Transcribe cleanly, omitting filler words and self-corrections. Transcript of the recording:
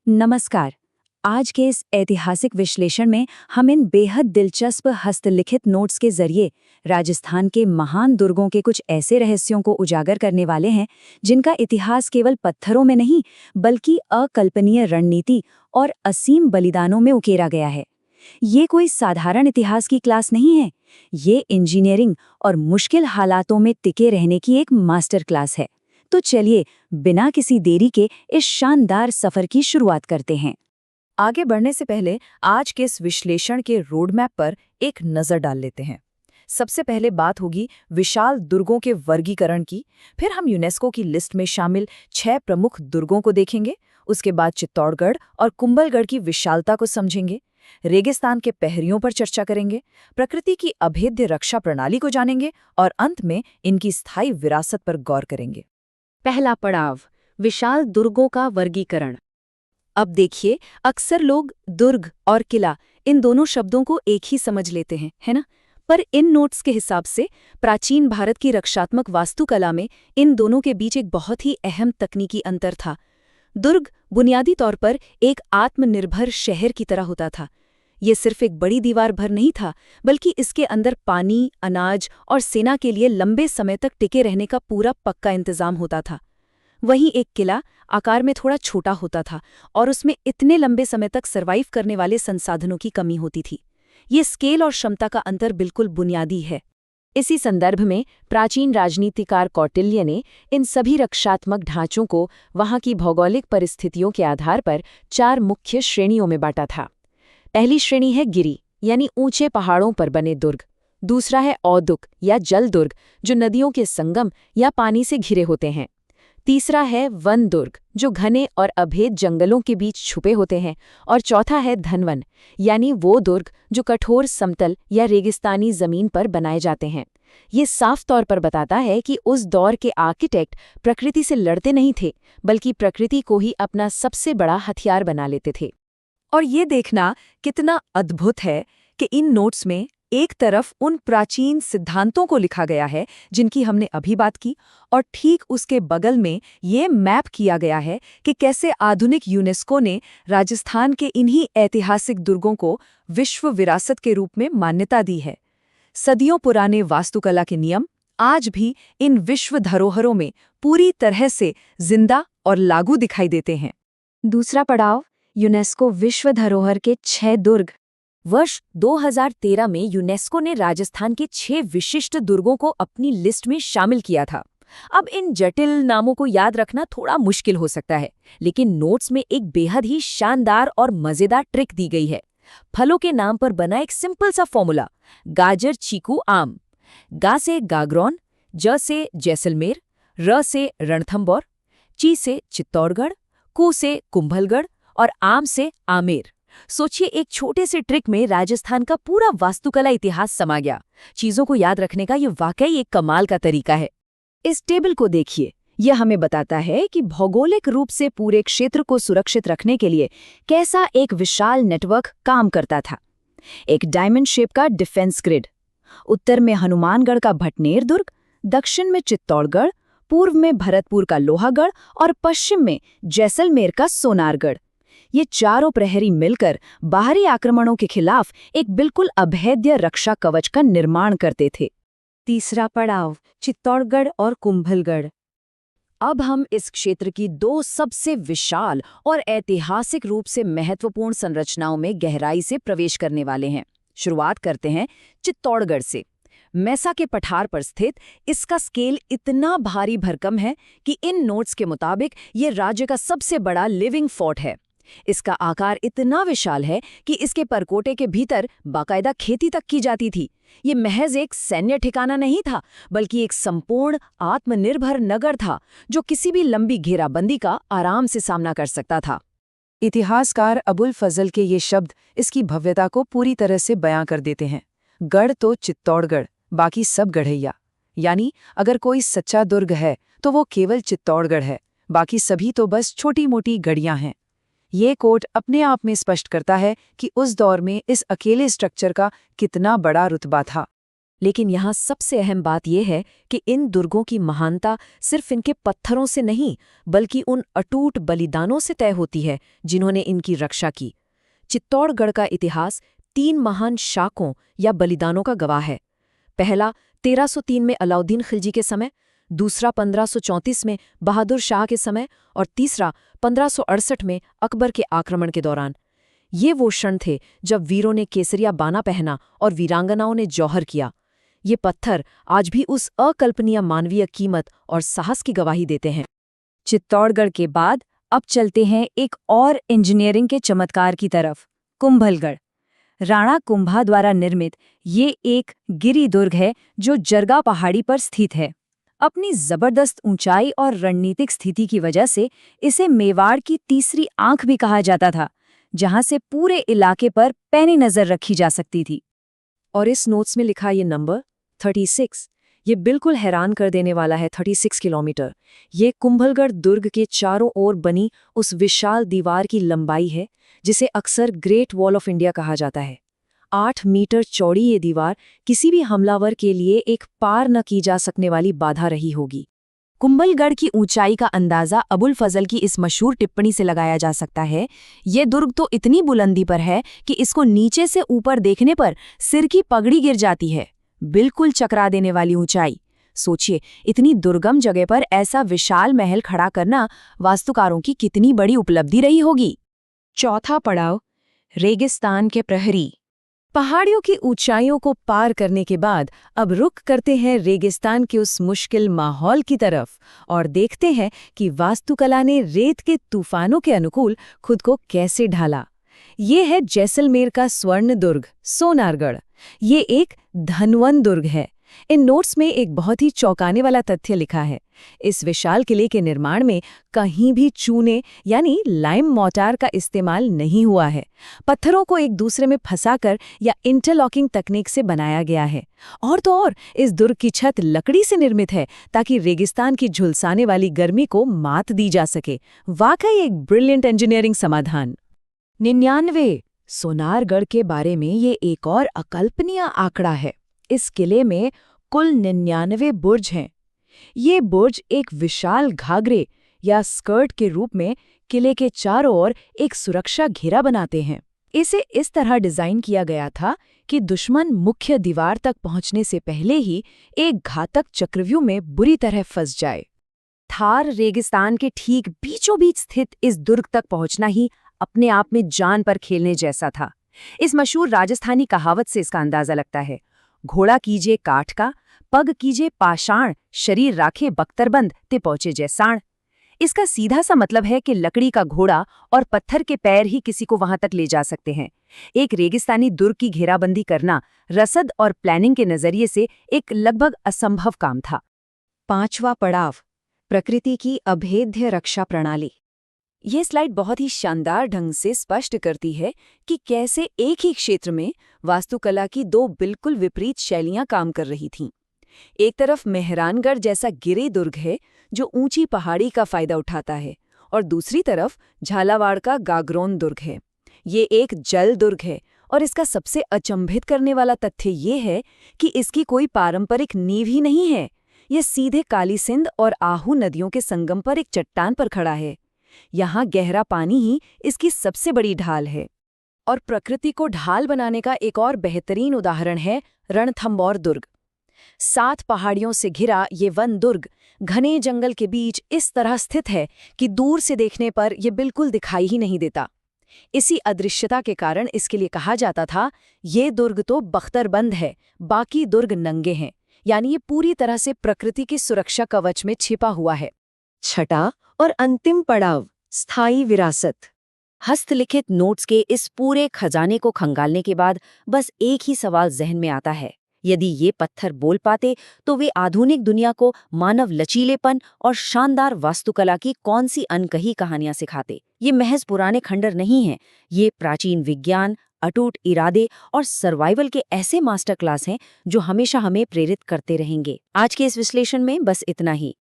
नमस्कार। आज के इस ऐतिहासिक विश्लेषण में हम इन बेहद दिलचस्प हस्तलिखित नोट्स के जरिए राजस्थान के महान दुर्गों के कुछ ऐसे रहस्यों को उजागर करने वाले हैं जिनका इतिहास केवल पत्थरों में नहीं बल्कि अकल्पनीय रणनीति और असीम बलिदानों में उकेरा गया है। ये कोई साधारण इतिहास की क्लास नहीं है, ये इंजीनियरिंग और मुश्किल हालातों में टिके रहने की एक मास्टर क्लास है। तो चलिए बिना किसी देरी के इस शानदार सफर की शुरुआत करते हैं। आगे बढ़ने से पहले आज के इस विश्लेषण के रोडमैप पर एक नज़र डाल लेते हैं। सबसे पहले बात होगी विशाल दुर्गों के वर्गीकरण की, फिर हम यूनेस्को की लिस्ट में शामिल 6 प्रमुख दुर्गों को देखेंगे। उसके बाद चित्तौड़गढ़ और कुंभलगढ़ की विशालता को समझेंगे, रेगिस्तान के पहरियों पर चर्चा करेंगे, प्रकृति की अभेद्य रक्षा प्रणाली को जानेंगे और अंत में इनकी स्थायी विरासत पर गौर करेंगे। पहला पड़ाव, विशाल दुर्गों का वर्गीकरण। अब देखिए, अक्सर लोग दुर्ग और किला इन दोनों शब्दों को एक ही समझ लेते हैं, है ना? पर इन नोट्स के हिसाब से प्राचीन भारत की रक्षात्मक वास्तुकला में इन दोनों के बीच एक बहुत ही अहम तकनीकी अंतर था। दुर्ग बुनियादी तौर पर एक आत्मनिर्भर शहर की तरह होता था। ये सिर्फ एक बड़ी दीवार भर नहीं था, बल्कि इसके अंदर पानी, अनाज और सेना के लिए लंबे समय तक टिके रहने का पूरा पक्का इंतजाम होता था। वहीं एक किला आकार में थोड़ा छोटा होता था और उसमें इतने लंबे समय तक सर्वाइव करने वाले संसाधनों की कमी होती थी। ये स्केल और क्षमता का अंतर बिल्कुल बुनियादी है। इसी संदर्भ में प्राचीन राजनीतिकार कौटिल्य ने इन सभी रक्षात्मक ढांचों को वहां की भौगोलिक परिस्थितियों के आधार पर 4 मुख्य श्रेणियों में बांटा था। पहली श्रेणी है गिरी, यानी ऊंचे पहाड़ों पर बने दुर्ग। दूसरा है औदुक या जल दुर्ग, जो नदियों के संगम या पानी से घिरे होते हैं। तीसरा है वन दुर्ग, जो घने और अभेद जंगलों के बीच छुपे होते हैं। और चौथा है धनवन, यानी वो दुर्ग जो कठोर समतल या रेगिस्तानी जमीन पर बनाए जाते हैं। ये साफ तौर पर बताता है कि उस दौर के आर्किटेक्ट प्रकृति से लड़ते नहीं थे, बल्कि प्रकृति को ही अपना सबसे बड़ा हथियार बना लेते थे। और ये देखना कितना अद्भुत है कि इन नोट्स में एक तरफ उन प्राचीन सिद्धांतों को लिखा गया है जिनकी हमने अभी बात की, और ठीक उसके बगल में ये मैप किया गया है कि कैसे आधुनिक यूनेस्को ने राजस्थान के इन्हीं ऐतिहासिक दुर्गों को विश्व विरासत के रूप में मान्यता दी है। सदियों पुराने वास्तुकला के नियम आज भी इन विश्व धरोहरों में पूरी तरह से जिंदा और लागू दिखाई देते हैं। दूसरा पड़ाव, यूनेस्को विश्व धरोहर के 6 दुर्ग। वर्ष 2013 में यूनेस्को ने राजस्थान के 6 विशिष्ट दुर्गों को अपनी लिस्ट में शामिल किया था। अब इन जटिल नामों को याद रखना थोड़ा मुश्किल हो सकता है, लेकिन नोट्स में एक बेहद ही शानदार और मजेदार ट्रिक दी गई है। फलों के नाम पर बना एक सिंपल सा फॉर्मूला, गाजर, चीकू, आम। गा से गागरौन, ज से जैसलमेर, र से रणथंबोर, ची से चित्तौड़गढ़, कू से कुंभलगढ़ और आम से आमेर। सोचिए, एक छोटे से ट्रिक में राजस्थान का पूरा वास्तुकला इतिहास समा गया। चीजों को याद रखने का ये वाकई एक कमाल का तरीका है। इस टेबल को देखिए, यह हमें बताता है कि भौगोलिक रूप से पूरे क्षेत्र को सुरक्षित रखने के लिए कैसा एक विशाल नेटवर्क काम करता था। एक डायमंड शेप का डिफेंस ग्रिड, उत्तर में हनुमानगढ़ का भटनेर दुर्ग, दक्षिण में चित्तौड़गढ़, पूर्व में भरतपुर का लोहागढ़ और पश्चिम में जैसलमेर का सोनारगढ़। ये चारों प्रहरी मिलकर बाहरी आक्रमणों के खिलाफ एक बिल्कुल अभेद्य रक्षा कवच का निर्माण करते थे। तीसरा पड़ाव, चित्तौड़गढ़ और कुंभलगढ़। अब हम इस क्षेत्र की 2 सबसे विशाल और ऐतिहासिक रूप से महत्वपूर्ण संरचनाओं में गहराई से प्रवेश करने वाले हैं। शुरुआत करते हैं चित्तौड़गढ़ से। मैसा के पठार पर स्थित इसका स्केल इतना भारी भरकम है कि इन नोट्स के मुताबिक ये राज्य का सबसे बड़ा लिविंग फोर्ट है। इसका आकार इतना विशाल है कि इसके परकोटे के भीतर बाकायदा खेती तक की जाती थी। ये महज एक सैन्य ठिकाना नहीं था, बल्कि एक संपूर्ण आत्मनिर्भर नगर था जो किसी भी लंबी घेराबंदी का आराम से सामना कर सकता था। इतिहासकार अबुल फजल के ये शब्द इसकी भव्यता को पूरी तरह से बयां कर देते हैं। गढ़ तो चित्तौड़गढ़, बाकी सब गढ़ैया। यानी अगर कोई सच्चा दुर्ग है तो वो केवल चित्तौड़गढ़ है, बाकी सभी तो बस छोटी मोटी गढ़ियां हैं। ये कोट अपने आप में स्पष्ट करता है कि उस दौर में इस अकेले स्ट्रक्चर का कितना बड़ा रुतबा था। लेकिन यहाँ सबसे अहम बात यह है कि इन दुर्गों की महानता सिर्फ इनके पत्थरों से नहीं, बल्कि उन अटूट बलिदानों से तय होती है जिन्होंने इनकी रक्षा की। चित्तौड़गढ़ का इतिहास 3 महान शाकों या बलिदानों का गवाह है। पहला 1303 में अलाउद्दीन खिलजी के समय, दूसरा 1534 में बहादुर शाह के समय और तीसरा 1568 में अकबर के आक्रमण के दौरान। ये वो क्षण थे जब वीरों ने केसरिया बाना पहना और वीरांगनाओं ने जौहर किया। ये पत्थर आज भी उस अकल्पनीय मानवीय कीमत और साहस की गवाही देते हैं। चित्तौड़गढ़ के बाद अब चलते हैं एक और इंजीनियरिंग के चमत्कार की तरफ, कुंभलगढ़। राणा कुंभा द्वारा निर्मित ये एक गिरी दुर्ग है जो जरगा पहाड़ी पर स्थित है। अपनी जबरदस्त ऊंचाई और रणनीतिक स्थिति की वजह से इसे मेवाड़ की तीसरी आंख भी कहा जाता था, जहां से पूरे इलाके पर पैनी नजर रखी जा सकती थी। और इस नोट्स में लिखा ये नंबर 36, ये बिल्कुल हैरान कर देने वाला है। 36 किलोमीटर ये कुंभलगढ़ दुर्ग के चारों ओर बनी उस विशाल दीवार की लंबाई है जिसे अक्सर ग्रेट वॉल ऑफ इंडिया कहा जाता है। 8 मीटर चौड़ी ये दीवार किसी भी हमलावर के लिए एक पार न की जा सकने वाली बाधा रही होगी। कुंभलगढ़ की ऊंचाई का अंदाजा अबुल फजल की इस मशहूर टिप्पणी से लगाया जा सकता है। ये दुर्ग तो इतनी बुलंदी पर है कि इसको नीचे से ऊपर देखने पर सिर की पगड़ी गिर जाती है। बिल्कुल चकरा देने वाली ऊंचाई। सोचिए, इतनी दुर्गम जगह पर ऐसा विशाल महल खड़ा करना वास्तुकारों की कितनी बड़ी उपलब्धि रही होगी। चौथा पड़ाव, रेगिस्तान के प्रहरी। पहाड़ियों की ऊंचाइयों को पार करने के बाद अब रुख करते हैं रेगिस्तान के उस मुश्किल माहौल की तरफ और देखते हैं कि वास्तुकला ने रेत के तूफानों के अनुकूल खुद को कैसे ढाला। ये है जैसलमेर का स्वर्ण दुर्ग, सोनारगढ़। ये एक धनवन दुर्ग है। इन नोट्स में एक बहुत ही चौंकाने वाला तथ्य लिखा है। इस विशाल किले के निर्माण में कहीं भी चूने यानी लाइम मोर्टार का इस्तेमाल नहीं हुआ है। पत्थरों को एक दूसरे में फंसाकर या इंटरलॉकिंग तकनीक से बनाया गया है। और तो और इस दुर्ग की छत लकड़ी से निर्मित है ताकि रेगिस्तान की झुलसाने वाली गर्मी को मात दी जा सके। वाकई एक ब्रिलियंट इंजीनियरिंग समाधान। 99। सोनारगढ़ के बारे में ये एक और अकल्पनीय आंकड़ा है। इस किले में कुल 99 बुर्ज हैं। ये बुर्ज एक विशाल घाघरे या स्कर्ट के रूप में किले के चारों ओर एक सुरक्षा घेरा बनाते हैं। इसे इस तरह डिजाइन किया गया था कि दुश्मन मुख्य दीवार तक पहुंचने से पहले ही एक घातक चक्रव्यूह में बुरी तरह फंस जाए। थार रेगिस्तान के ठीक बीचों बीच स्थित इस दुर्ग तक पहुंचना ही अपने आप में जान पर खेलने जैसा था। इस मशहूर राजस्थानी कहावत से इसका अंदाजा लगता है, घोड़ा कीजिए काठ का, पग कीजिए पाषाण, शरीर राखे बख्तरबंद ते पहुंचे जैसाण। इसका सीधा सा मतलब है कि लकड़ी का घोड़ा और पत्थर के पैर ही किसी को वहां तक ले जा सकते हैं। एक रेगिस्तानी दुर्ग की घेराबंदी करना रसद और प्लानिंग के नजरिए से एक लगभग असंभव काम था। 5वां पड़ाव, प्रकृति की अभेद्य रक्षा प्रणाली। ये स्लाइड बहुत ही शानदार ढंग से स्पष्ट करती है कि कैसे एक ही क्षेत्र में वास्तुकला की 2 बिल्कुल विपरीत शैलियां काम कर रही थीं। एक तरफ मेहरानगढ़ जैसा गिरे दुर्ग है जो ऊंची पहाड़ी का फायदा उठाता है, और दूसरी तरफ झालावाड़ का गागरोन दुर्ग है। ये एक जल दुर्ग है और इसका सबसे अचंभित करने वाला तथ्य ये है कि इसकी कोई पारंपरिक नींव ही नहीं है। ये सीधे काली सिंध और आहू नदियों के संगम पर एक चट्टान पर खड़ा है। यहाँ गहरा पानी ही इसकी सबसे बड़ी ढाल है। और प्रकृति को ढाल बनाने का एक और बेहतरीन उदाहरण है रणथंबोर दुर्ग। 7 पहाड़ियों से घिरा ये वन दुर्ग घने जंगल के बीच इस तरह स्थित है कि दूर से देखने पर यह बिल्कुल दिखाई ही नहीं देता। इसी अदृश्यता के कारण इसके लिए कहा जाता था, ये दुर्ग तो बख्तरबंद है, बाकी दुर्ग नंगे हैं। यानी ये पूरी तरह से प्रकृति की सुरक्षा कवच में छिपा हुआ है। 6वां और अंतिम पड़ाव, स्थायी विरासत। हस्तलिखित नोट्स के इस पूरे खजाने को खंगालने के बाद बस एक ही सवाल जहन में आता है, यदि ये पत्थर बोल पाते तो वे आधुनिक दुनिया को मानव लचीलेपन और शानदार वास्तुकला की कौन सी अनकही कहानियां सिखाते। ये महज पुराने खंडर नहीं हैं, ये प्राचीन विज्ञान, अटूट इरादे और सर्वाइवल के ऐसे मास्टर क्लास हैं जो हमेशा हमें प्रेरित करते रहेंगे। आज के इस विश्लेषण में बस इतना ही।